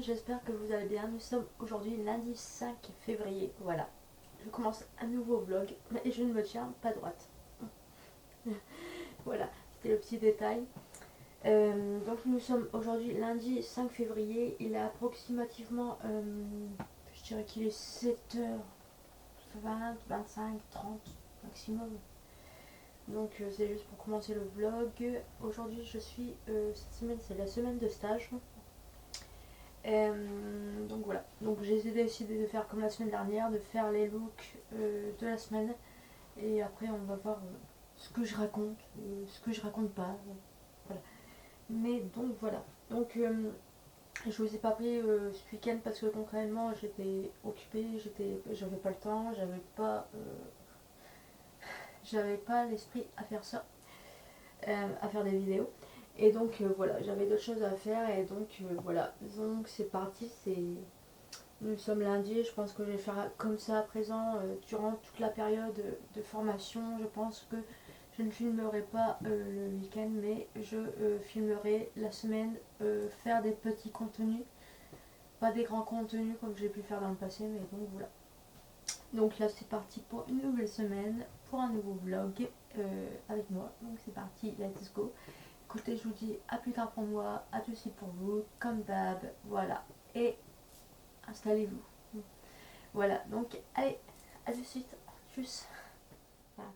j'espère que vous allez bien. Nous sommes aujourd'hui lundi 5 février, voilà. Je commence un nouveau vlog et je ne me tiens pas droite. Voilà, c'était le petit détail. Donc nous sommes aujourd'hui lundi 5 février, il est approximativement, je dirais qu'il est 7h20, 25, 30 maximum. Donc c'est juste pour commencer le vlog. Aujourd'hui je suis, cette semaine c'est la semaine de stage. Donc voilà, donc j'ai décidé de faire comme la semaine dernière, de faire les looks de la semaine. Et après on va voir ce que je raconte, ce que je raconte pas. Voilà. Mais donc voilà. Donc je vous ai pas pris ce week-end parce que concrètement j'étais occupée, j'avais pas le temps, j'avais pas l'esprit à faire ça, à faire des vidéos. Et donc voilà, j'avais d'autres choses à faire et donc voilà. Donc c'est parti, nous sommes lundi, je pense que je vais faire comme ça à présent durant toute la période de formation. Je pense que je ne filmerai pas le week-end, mais je filmerai la semaine, faire des petits contenus, pas des grands contenus comme j'ai pu faire dans le passé, mais donc voilà. Donc là c'est parti pour une nouvelle semaine, pour un nouveau vlog avec moi. Donc c'est parti, let's go. Écoutez, je vous dis à plus tard pour moi, à tout de suite pour vous, comme d'hab, voilà. Et installez-vous. Voilà, donc allez, à tout de suite. Tchuss. Voilà.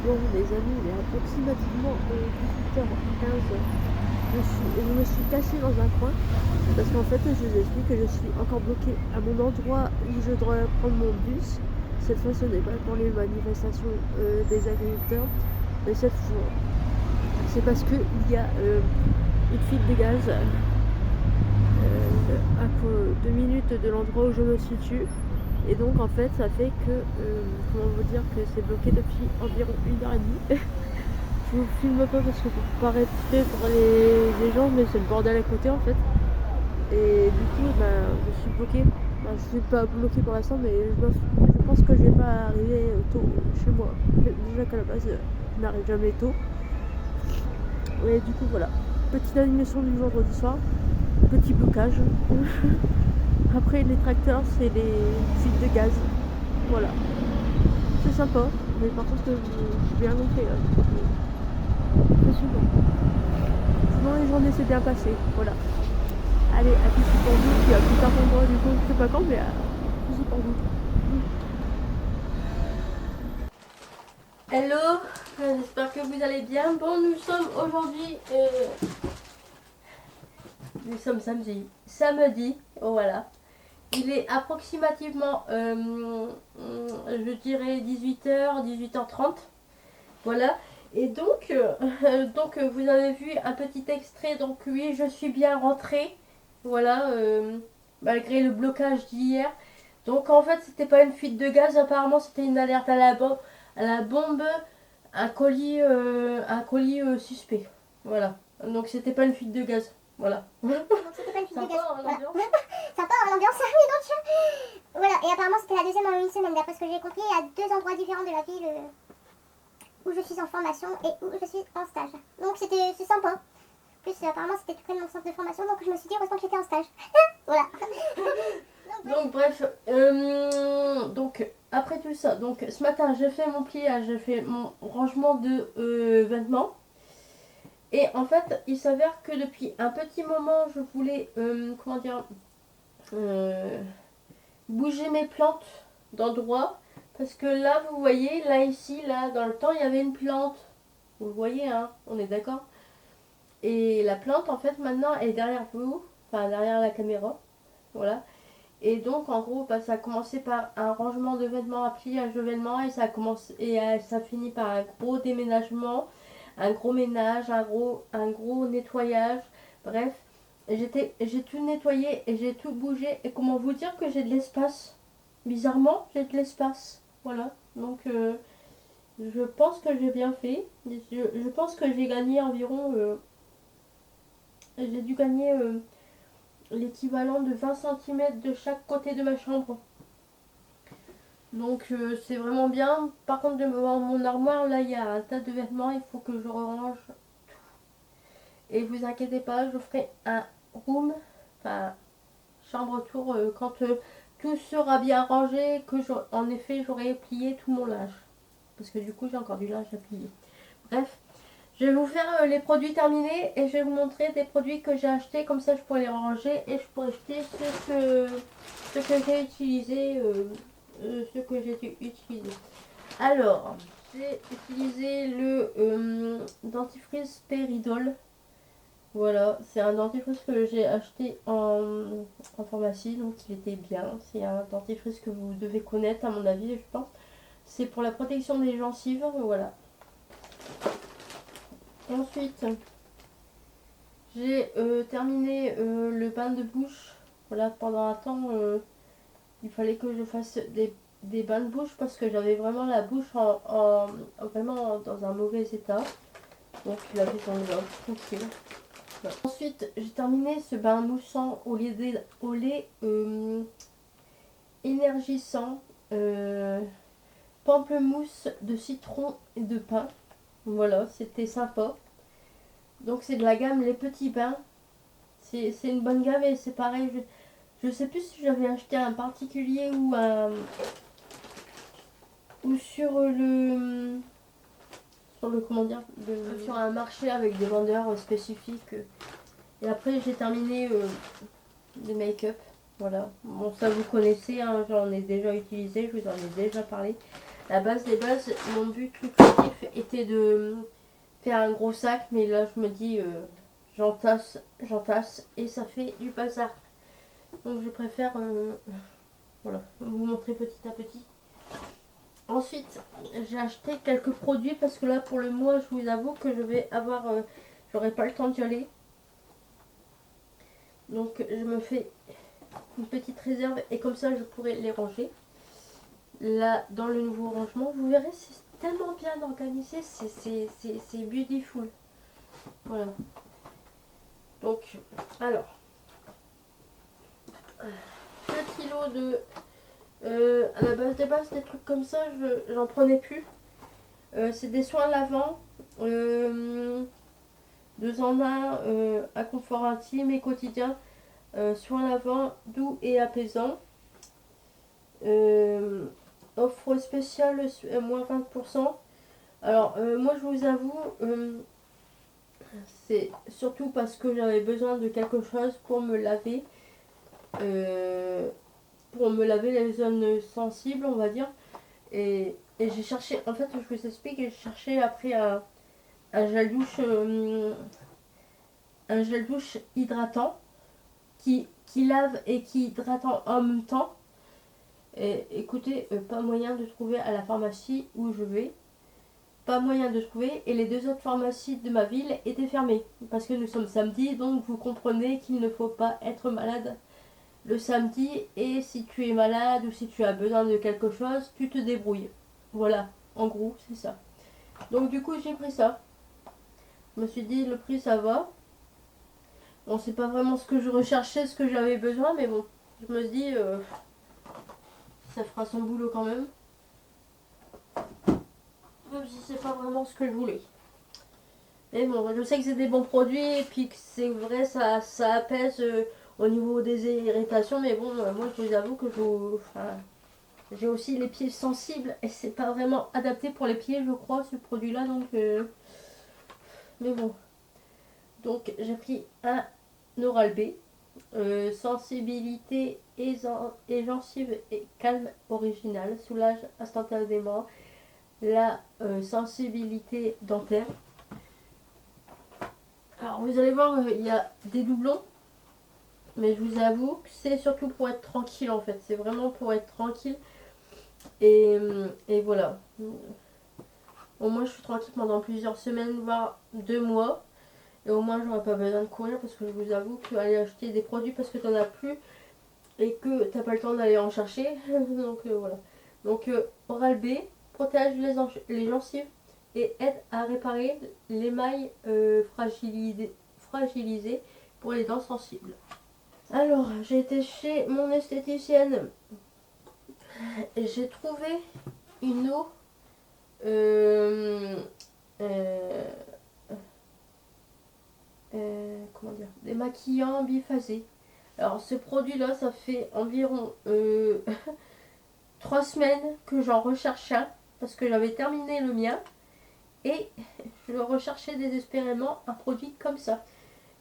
Bon les amis, il est approximativement 18h15. Je me suis cachée dans un coin parce qu'en fait je vous explique que je suis encore bloquée à mon endroit où je dois prendre mon bus. Cette fois ce n'est pas pour les manifestations des agriculteurs, mais cette fois c'est parce qu'il y a une fuite de gaz à 2 minutes de l'endroit où je me situe. Et donc en fait ça fait que, comment vous dire, que c'est bloqué depuis environ 1h30. Je vous filme pas parce que pour paraître fait pour les gens, mais c'est le bordel à côté en fait. Et du coup je suis bloquée. Je suis pas bloquée pour l'instant, mais je pense que je vais pas arriver tôt chez moi. Déjà qu'à la base je n'arrive jamais tôt. Et du coup voilà. Petite animation du vendredi soir. Petit blocage. Après les tracteurs c'est les fuites de gaz. Voilà. C'est sympa, mais par contre je vais rien montrer là. C'est suivant. Sinon les journées s'est bien passées. Voilà. Allez, à tout de suite pour vous, puis à plus tard pour moi du coup, je sais pas quand, mais à tout de suite pour vous. Hello, j'espère que vous allez bien. Bon, nous sommes aujourd'hui, nous sommes samedi, oh, voilà. Il est approximativement, je dirais 18h, 18h30, voilà. Et donc, vous avez vu un petit extrait, donc oui, je suis bien rentrée, voilà, malgré le blocage d'hier. Donc en fait, c'était pas une fuite de gaz, apparemment c'était une alerte à la bombe, un colis suspect, voilà. Donc c'était pas une fuite de gaz, voilà. Donc c'était pas une fuite de Sympa, gaz. hein, Voilà. l'ambiance. Sympa l'ambiance, oui donc. Voilà, et apparemment c'était la deuxième en une semaine, d'après ce que j'ai compris, à 2 endroits différents de la ville où je suis en formation et où je suis en stage. Donc c'est sympa. En plus apparemment c'était tout près de mon centre de formation, donc je me suis dit heureusement que j'étais en stage. Voilà. Donc bref, donc après tout ça, donc ce matin j'ai fait mon pliage, j'ai fait mon rangement de vêtements. Et en fait, il s'avère que depuis un petit moment, je voulais, comment dire, bouger mes plantes d'endroit. Parce que là, vous voyez, là, ici, là, dans le temps, il y avait une plante. Vous le voyez, hein, on est d'accord. Et la plante, en fait, maintenant, elle est derrière vous. Enfin, derrière la caméra. Voilà. Et donc en gros ça a commencé par un rangement de vêtements à pli, un jeu vêtements et ça a commencé et ça finit par un gros déménagement, un gros ménage, un gros nettoyage. Bref, j'ai tout nettoyé et j'ai tout bougé. Et comment vous dire que j'ai de l'espace? Bizarrement, j'ai de l'espace. Voilà. Donc je pense que j'ai bien fait. Je pense que j'ai gagné environ. J'ai dû gagner l'équivalent de 20 cm de chaque côté de ma chambre. Donc c'est vraiment bien. Par contre, devant mon armoire, là, il y a un tas de vêtements. Il faut que je range. Et vous inquiétez pas, je ferai un room, enfin chambre tour, quand tout sera bien rangé, que en effet j'aurai plié tout mon linge. Parce que du coup j'ai encore du linge à plier. Bref, je vais vous faire les produits terminés et je vais vous montrer des produits que j'ai achetés, comme ça je pourrai les ranger et je pourrai jeter ce que j'ai utilisé, ce que j'ai utilisé. Alors, j'ai utilisé le dentifrice Péridol. Voilà, c'est un dentifrice que j'ai acheté en pharmacie, donc il était bien. C'est un dentifrice que vous devez connaître à mon avis, je pense. C'est pour la protection des gencives, voilà. Ensuite, j'ai terminé le bain de bouche. Voilà, pendant un temps, il fallait que je fasse des bains de bouche parce que j'avais vraiment la bouche vraiment dans un mauvais état. Donc il a fait son job, tranquille. Voilà. Ensuite, j'ai terminé ce bain moussant au lait énergisant, pamplemousse de citron et de pin. Voilà, c'était sympa. Donc c'est de la gamme Les Petits Bains. C'est une bonne gamme et c'est pareil. Je sais plus si j'avais acheté un particulier ou sur le comment dire, sur un marché avec des vendeurs spécifiques. Et après j'ai terminé des make-up. Voilà. Bon, ça vous connaissez, hein, j'en ai déjà utilisé, je vous en ai déjà parlé. La base des bases, mon but lucratif était de faire un gros sac, mais là je me dis j'entasse et ça fait du bazar. Donc je préfère voilà, vous montrer petit à petit. Ensuite, j'ai acheté quelques produits parce que là pour le mois, je vous avoue que je vais avoir j'aurai pas le temps d'y aller. Donc je me fais une petite réserve et comme ça je pourrai les ranger. Là dans le nouveau rangement, vous verrez, c'est tellement bien organisé, c'est beautiful. Voilà. Donc, alors, 2 kilos de... à la base des bases, des trucs comme ça, j'en prenais plus. C'est des soins lavants. 2 en 1, à confort intime et quotidien. Soins lavants doux et apaisants. Offre spéciale moins 20%. Alors, moi je vous avoue, c'est surtout parce que j'avais besoin de quelque chose pour me laver. Pour me laver les zones sensibles, on va dire. Et j'ai cherché, en fait, je vous explique, j'ai cherché après un gel douche hydratant qui lave et qui hydrate en même temps. Et écoutez, pas moyen de trouver à la pharmacie où je vais. Pas moyen de trouver. Et les 2 autres pharmacies de ma ville étaient fermées. Parce que nous sommes samedi, donc vous comprenez qu'il ne faut pas être malade le samedi. Et si tu es malade ou si tu as besoin de quelque chose, tu te débrouilles. Voilà, en gros, c'est ça. Donc du coup, j'ai pris ça. Je me suis dit, le prix, ça va. Bon, c'est pas vraiment ce que je recherchais, ce que j'avais besoin, mais bon, je me dis... ça fera son boulot quand même. Même si c'est pas vraiment ce que je voulais. Mais bon, je sais que c'est des bons produits et puis que c'est vrai, ça apaise au niveau des irritations. Mais bon, moi je vous avoue que j'ai aussi les pieds sensibles et c'est pas vraiment adapté pour les pieds, je crois, ce produit-là. Donc, mais bon. Donc j'ai pris un Oral-B. Sensibilité et gencive et calme original, soulage instantanément la sensibilité dentaire. Alors vous allez voir, il y a des doublons. Mais je vous avoue que c'est surtout pour être tranquille en fait. C'est vraiment pour être tranquille. Et voilà. Au moins je suis tranquille pendant plusieurs semaines, voire 2 mois. Et au moins j'aurais pas besoin de courir parce que je vous avoue qu'aller acheter des produits parce que t'en as plus et que t'as pas le temps d'aller en chercher. Donc voilà. Donc Oral-B protège les gencives et aide à réparer l'émail fragilisé pour les dents sensibles. Alors, j'ai été chez mon esthéticienne et j'ai trouvé une eau comment dire, démaquillant biphasé. Alors ce produit là, ça fait environ 3 semaines que j'en recherche un parce que j'avais terminé le mien et je recherchais désespérément un produit comme ça.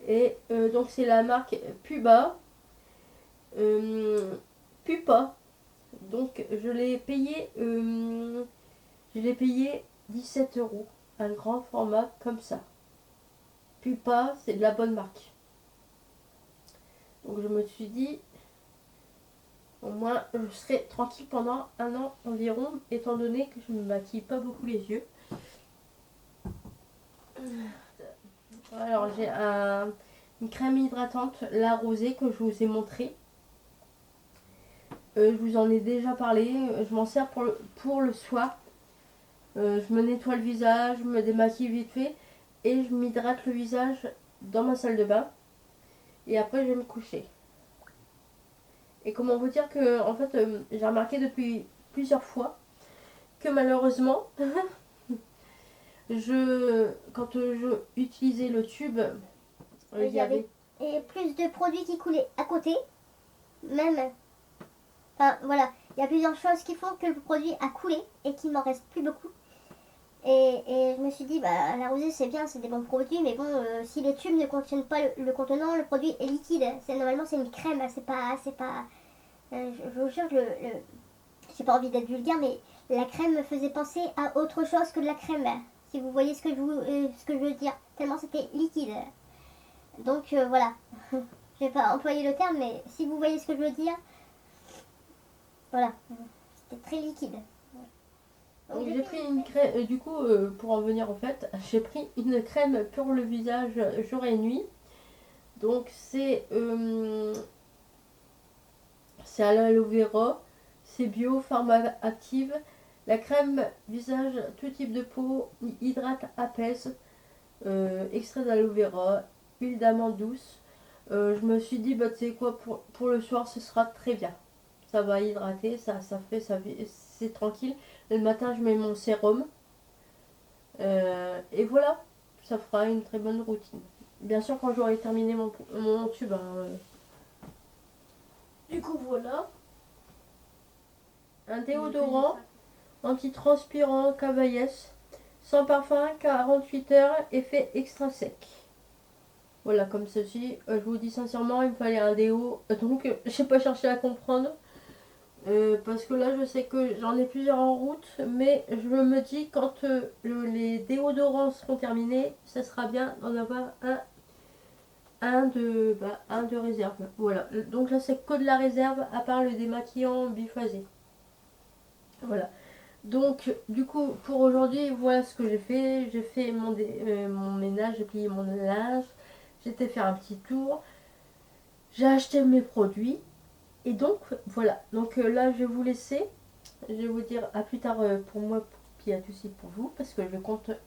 Et donc c'est la marque Pupa. Donc je l'ai payé 17 €, un grand format comme ça. Pupa, c'est de la bonne marque. Donc je me suis dit, au moins je serai tranquille pendant 1 an environ, étant donné que je ne me maquille pas beaucoup les yeux. Alors j'ai une crème hydratante, la rosée, que je vous ai montré. Je vous en ai déjà parlé. Je m'en sers pour le soir. Je me nettoie le visage, je me démaquille vite fait et je m'hydrate le visage dans ma salle de bain. Et après je vais me coucher. Et comment vous dire que en fait j'ai remarqué depuis plusieurs fois que malheureusement quand je utilisais le tube, il y avait plus de produits qui coulaient à côté. Même. Enfin voilà, il y a plusieurs choses qui font que le produit a coulé et qu'il m'en reste plus beaucoup. Et je me suis dit, bah la rosée c'est bien, c'est des bons produits, mais bon, si les tubes ne contiennent pas le contenant, le produit est liquide. Normalement c'est une crème, c'est pas. Je vous jure, j'ai pas envie d'être vulgaire, mais la crème me faisait penser à autre chose que de la crème. Si vous voyez ce que je veux dire, tellement c'était liquide. Donc voilà, je vais pas employer le terme, mais si vous voyez ce que je veux dire, voilà, c'était très liquide. Donc j'ai pris une crème, du coup pour en venir en fait, j'ai pris une crème pour le visage jour et nuit. Donc c'est à l'aloe vera, c'est bio, pharma active. La crème visage, tout type de peau, hydrate, apaise, extrait d'aloe vera, huile d'amande douce. Je me suis dit, bah tu sais quoi, pour le soir ce sera très bien. Ça va hydrater, c'est tranquille. Le matin je mets mon sérum. Et voilà, ça fera une très bonne routine. Bien sûr quand j'aurai terminé mon tube. Du coup voilà. Un déodorant antitranspirant Cavaillès, sans parfum, 48 heures, effet extra sec. Voilà, comme ceci. Je vous dis sincèrement, il me fallait un déo. Donc j'ai pas cherché à comprendre. Parce que là je sais que j'en ai plusieurs en route, mais je me dis quand les déodorants seront terminés, ça sera bien d'en avoir un de réserve. Voilà, donc là c'est que de la réserve à part le démaquillant biphasé. Voilà, donc du coup pour aujourd'hui voilà ce que j'ai fait. J'ai fait mon ménage, j'ai plié mon linge, j'étais faire un petit tour, j'ai acheté mes produits. Et donc voilà, donc là je vais vous laisser, je vais vous dire à plus tard pour moi, puis à tout de suite pour vous, parce que je vais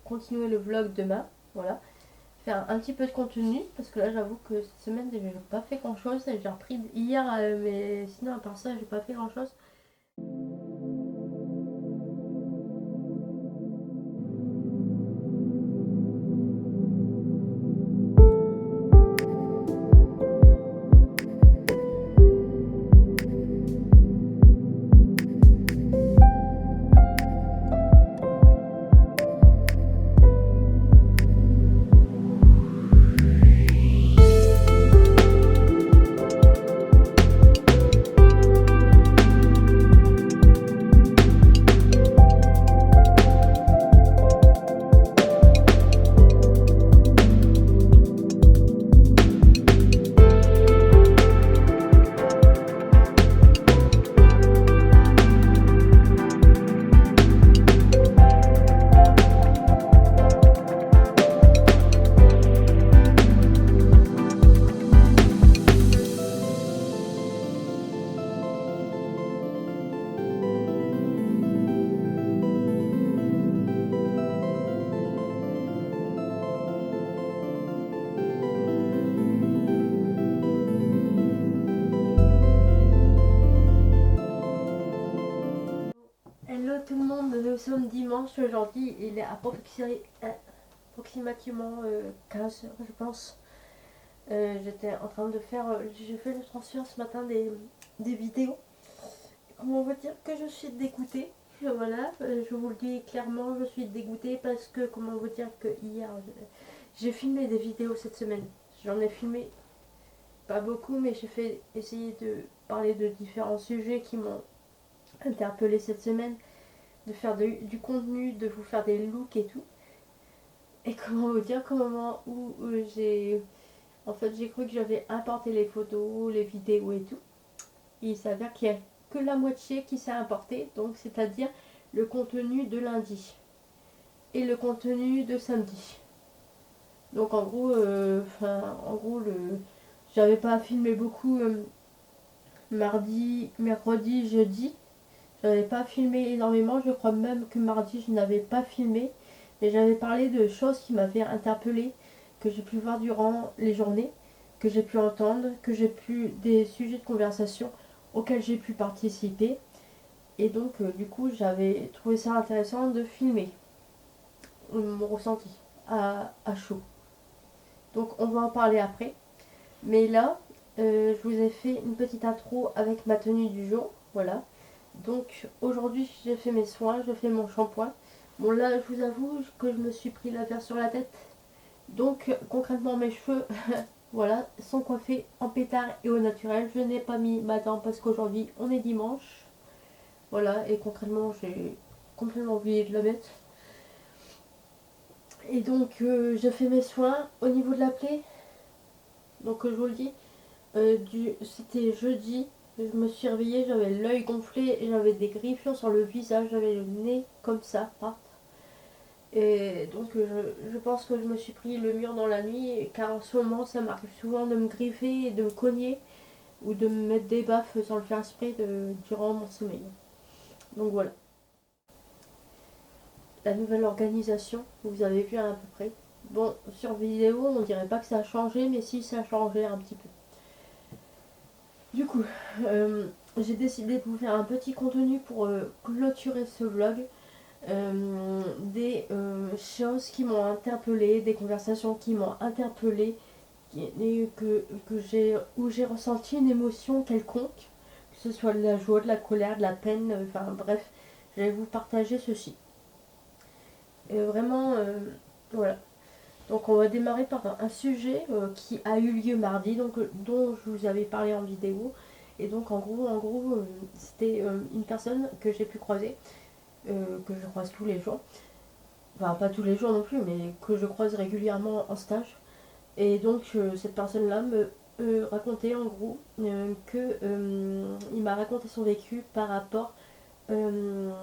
continuer le vlog demain, voilà, faire un petit peu de contenu, parce que là j'avoue que cette semaine je n'ai pas fait grand chose, j'ai repris hier, mais sinon à part ça j'ai pas fait grand chose. tout le monde, nous sommes dimanche aujourd'hui, il est approximativement 15 heures je pense. J'étais en train de faire, j'ai fait le transfert ce matin des vidéos. Comment on va dire que je suis dégoûtée. Voilà, je vous le dis clairement, je suis dégoûtée parce que, comment vous dire que hier, j'ai filmé des vidéos cette semaine. J'en ai filmé pas beaucoup, mais j'ai fait essayer de parler de différents sujets qui m'ont interpellé cette semaine, de faire du contenu, de vous faire des looks et tout. Et comment vous dire qu'au moment où j'ai cru que j'avais importé les photos, les vidéos et tout. Il s'avère qu'il n'y a que la moitié qui s'est importé, donc c'est-à-dire le contenu de lundi et le contenu de samedi. Donc en gros, j'avais pas filmé beaucoup mardi, mercredi, jeudi. J'avais pas filmé énormément, je crois même que mardi je n'avais pas filmé, mais j'avais parlé de choses qui m'avaient interpellé, que j'ai pu voir durant les journées, que j'ai pu entendre, des sujets de conversation auxquels j'ai pu participer. Et donc du coup j'avais trouvé ça intéressant de filmer mon ressenti à chaud. Donc on va en parler après. Mais là, je vous ai fait une petite intro avec ma tenue du jour. Voilà. Donc aujourd'hui j'ai fait mes soins, je fais mon shampoing. Bon là je vous avoue que je me suis pris la verre sur la tête. Donc concrètement mes cheveux voilà, sont coiffés en pétard et au naturel. Je n'ai pas mis ma dent parce qu'aujourd'hui on est dimanche. Voilà, et concrètement j'ai complètement oublié de la mettre. Et donc je fais mes soins au niveau de la plaie. Donc je vous le dis, c'était jeudi. Je me suis réveillée, j'avais l'œil gonflé, j'avais des griffures sur le visage, j'avais le nez comme ça, paf. Et donc je pense que je me suis pris le mur dans la nuit, car en ce moment ça m'arrive souvent de me griffer et de me cogner ou de me mettre des baffes sans le faire exprès durant mon sommeil. Donc voilà. La nouvelle organisation, vous avez vu à peu près. Bon, sur vidéo, on dirait pas que ça a changé, mais si ça a changé un petit peu. Du coup, j'ai décidé de vous faire un petit contenu pour clôturer ce vlog. Des choses qui m'ont interpellée, des conversations qui m'ont interpellée, où j'ai ressenti une émotion quelconque, que ce soit de la joie, de la colère, de la peine, enfin bref, je vais vous partager ceci. Et vraiment, voilà. Donc on va démarrer par un sujet qui a eu lieu mardi, donc dont je vous avais parlé en vidéo. Et donc en gros, c'était une personne que j'ai pu croiser, que je croise tous les jours. Enfin pas tous les jours non plus, mais que je croise régulièrement en stage. Et donc cette personne-là me racontait en gros que il m'a raconté son vécu par rapport comment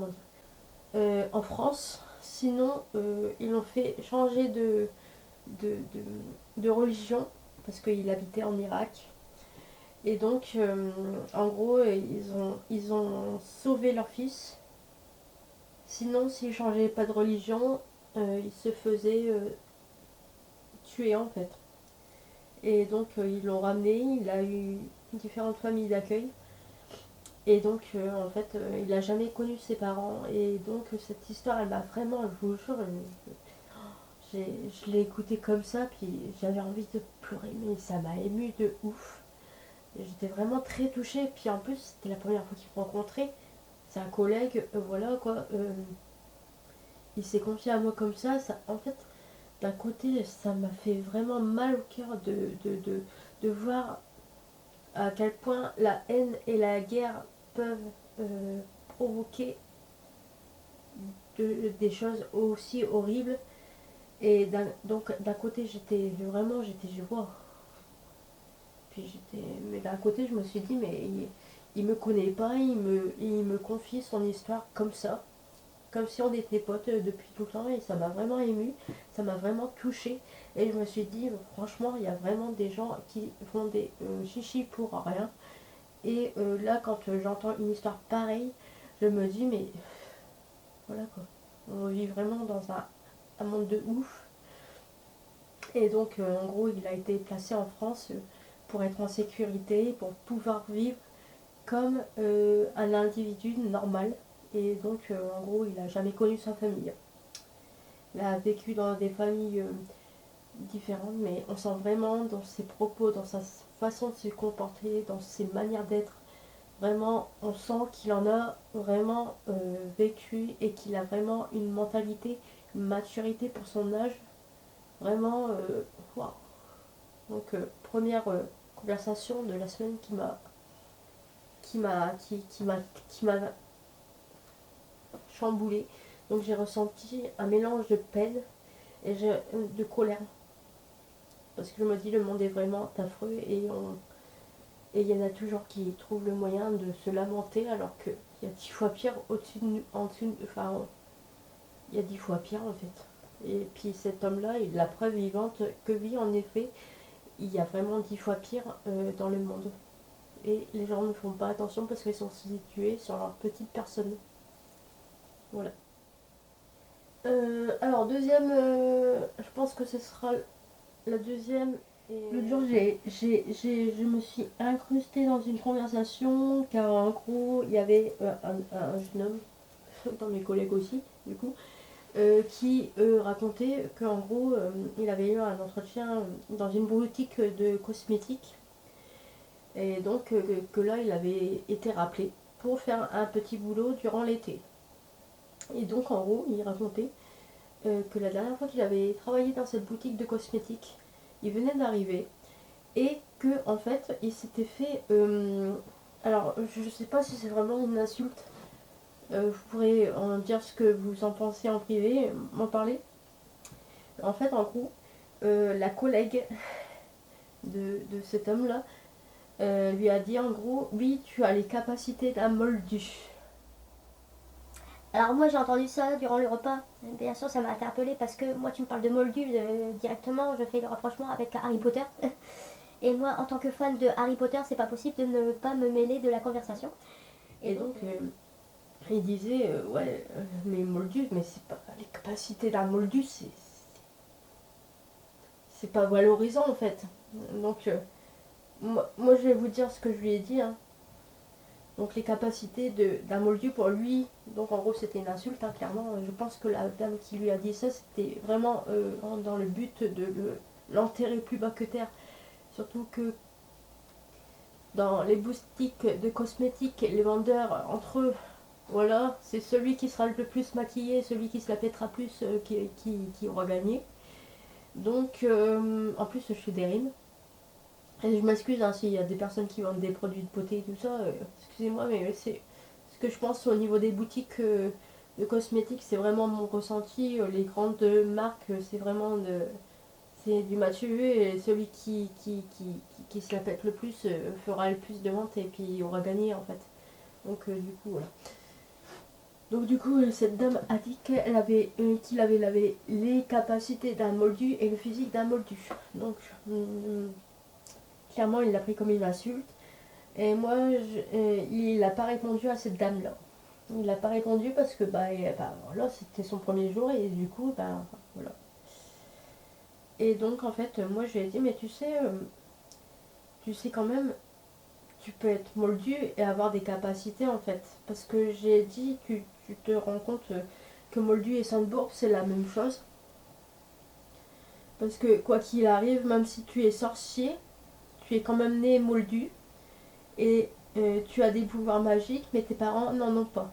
dire, en France. Sinon, ils l'ont fait changer de religion parce qu'il habitait en Irak. Et donc, en gros, ils ont sauvé leur fils. Sinon, s'il changeait pas de religion, il se faisait tuer en fait. Et donc, ils l'ont ramené. Il a eu différentes familles d'accueil. Et donc, en fait, il n'a jamais connu ses parents. Et donc, cette histoire, elle m'a vraiment, je vous jure, je l'ai écoutée comme ça, puis j'avais envie de pleurer, mais ça m'a émue de ouf. J'étais vraiment très touchée, puis en plus, c'était la première fois qu'il me rencontrait. C'est un collègue, voilà quoi. Il s'est confié à moi comme ça. En fait, d'un côté, ça m'a fait vraiment mal au cœur de voir à quel point la haine et la guerre peuvent provoquer des choses aussi horribles. Et donc d'un côté j'étais wow. Mais d'un côté je me suis dit mais il me connaît pas, il me confie son histoire comme ça, comme si on était potes depuis tout le temps, et ça m'a vraiment ému, ça m'a vraiment touchée. Et je me suis dit franchement il y a vraiment des gens qui font des chichis pour rien. Et là, quand j'entends une histoire pareille, je me dis, mais voilà quoi. On vit vraiment dans un monde de ouf. Et donc, en gros, il a été placé en France pour être en sécurité, pour pouvoir vivre comme un individu normal. Et donc, en gros, il n'a jamais connu sa famille. Il a vécu dans des familles différentes, mais on sent vraiment dans ses propos, dans sa façon de se comporter, dans ses manières d'être. Vraiment, on sent qu'il en a vraiment vécu et qu'il a vraiment une mentalité, une maturité pour son âge. Vraiment, waouh. Donc, première conversation de la semaine qui m'a chamboulée. Donc, j'ai ressenti un mélange de peine et de colère. Parce que je me dis, le monde est vraiment affreux et il y en a toujours qui trouvent le moyen de se lamenter alors qu'il y a 10 fois pire au-dessus de nous, en dessous, enfin, il y a 10 fois pire en fait. Et puis cet homme-là est la preuve vivante que oui, en effet, il y a vraiment 10 fois pire dans le monde. Et les gens ne font pas attention parce qu'ils sont situés sur leur petite personne. Voilà. Alors, deuxième, je pense que ce sera la deuxième. L'autre jour, je me suis incrustée dans une conversation car en gros, il y avait un jeune homme, dans mes collègues aussi, du coup, qui racontait qu'en gros, il avait eu un entretien dans une boutique de cosmétiques et donc que là, il avait été rappelé pour faire un petit boulot durant l'été. Et donc, en gros, il racontait que la dernière fois qu'il avait travaillé dans cette boutique de cosmétiques, il venait d'arriver et que en fait il s'était fait alors je sais pas si c'est vraiment une insulte, vous pourrez en dire ce que vous en pensez en privé, m'en parler. En fait, en gros, la collègue de cet homme là lui a dit en gros, oui, tu as les capacités d'un moldu. Alors moi j'ai entendu ça durant le repas, bien sûr ça m'a interpellée parce que moi tu me parles de Moldu directement, je fais le rapprochement avec Harry Potter. Et moi en tant que fan de Harry Potter c'est pas possible de ne pas me mêler de la conversation. Et donc il disait, ouais, mais moldu, mais c'est pas les capacités d'un moldu, c'est pas valorisant en fait. Donc moi je vais vous dire ce que je lui ai dit, hein. Donc les capacités d'un moldu pour lui, donc en gros c'était une insulte, hein, clairement. Je pense que la dame qui lui a dit ça, c'était vraiment dans le but de l'enterrer plus bas que terre. Surtout que dans les boutiques de cosmétiques, les vendeurs entre eux, voilà, c'est celui qui sera le plus maquillé, celui qui se la pètera plus qui aura gagné. Donc en plus je fais des rimes. Et je m'excuse hein, s'il y a des personnes qui vendent des produits de beauté et tout ça, excusez-moi, mais c'est ce que je pense au niveau des boutiques de cosmétiques, c'est vraiment mon ressenti. Les grandes marques, c'est vraiment c'est du matu vu et celui qui se la pète le plus fera le plus de ventes et puis aura gagné en fait. Donc du coup, voilà. Donc du coup, cette dame a dit qu'il avait les capacités d'un moldu et le physique d'un moldu. Donc clairement, il l'a pris comme une insulte. Et moi, il n'a pas répondu à cette dame-là. Il n'a pas répondu parce que voilà, c'était son premier jour et du coup, voilà. Et donc, en fait, moi, je lui ai dit, mais tu sais quand même, tu peux être moldu et avoir des capacités, en fait. Parce que j'ai dit, tu te rends compte que moldu et Sandbourg, c'est la même chose. Parce que, quoi qu'il arrive, même si tu es sorcier, tu es quand même né moldu et tu as des pouvoirs magiques mais tes parents n'en ont pas.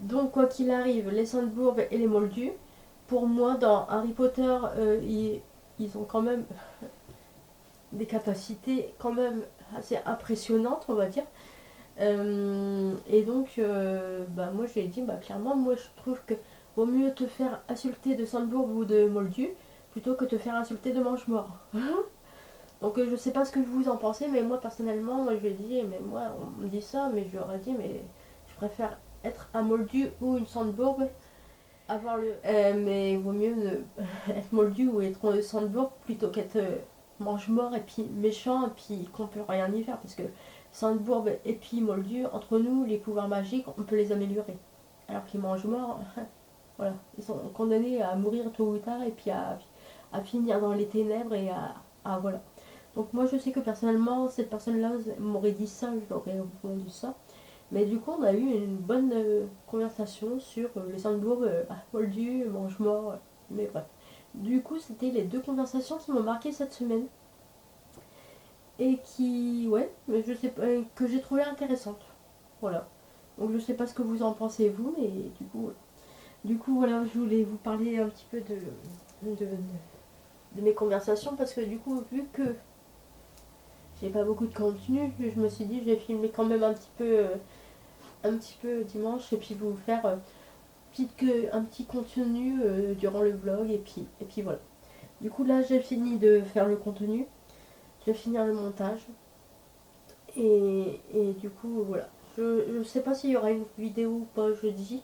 Donc quoi qu'il arrive, les Sandbourg et les moldus, pour moi dans Harry Potter, ils ont quand même des capacités quand même assez impressionnantes, on va dire. Et donc moi j'ai dit clairement, moi je trouve que vaut mieux te faire insulter de Sandbourg ou de moldu plutôt que te faire insulter de mange-mort. Donc je sais pas ce que vous en pensez, mais moi personnellement, moi je lui ai dit, mais moi on me dit ça, mais je leur ai dit, mais je préfère être un moldu ou une Sandbourg, avoir mais il vaut mieux être moldu ou être Sandbourg plutôt qu'être mange-mort et puis méchant et puis qu'on peut rien y faire, parce que Sandbourg et puis moldu, entre nous, les pouvoirs magiques, on peut les améliorer. Alors que les mange-morts, voilà, ils sont condamnés à mourir tôt ou tard et puis à finir dans les ténèbres et à voilà. Donc moi je sais que personnellement cette personne-là m'aurait dit ça, je l'aurais répondu ça. Mais du coup on a eu une bonne conversation sur les Handbourg, Moldu, Mange-moi, mais bref. Du coup c'était les deux conversations qui m'ont marqué cette semaine. Et qui, ouais, mais je sais pas, que j'ai trouvé intéressantes. Voilà. Donc je sais pas ce que vous en pensez vous, mais du coup voilà, je voulais vous parler un petit peu de mes conversations parce que du coup vu que j'ai pas beaucoup de contenu, je me suis dit je vais filmer quand même un petit peu dimanche et puis vous faire un petit contenu durant le vlog et puis voilà. Du coup là j'ai fini de faire le contenu, je vais finir le montage et du coup voilà. Je sais pas s'il y aura une vidéo ou pas jeudi,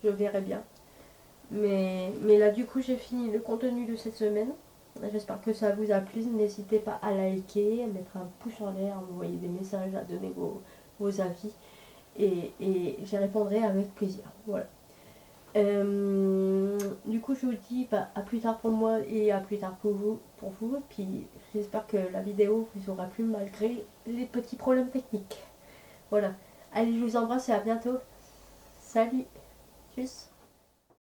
je verrai bien. Mais là du coup j'ai fini le contenu de cette semaine. J'espère que ça vous a plu. N'hésitez pas à liker, à mettre un pouce en l'air, à m'envoyer des messages, à donner vos avis. Et j'y répondrai avec plaisir. Voilà. Du coup je vous dis à plus tard pour moi et à plus tard pour vous. Et puis j'espère que la vidéo vous aura plu malgré les petits problèmes techniques. Voilà. Allez, je vous embrasse et à bientôt. Salut. Tchuss.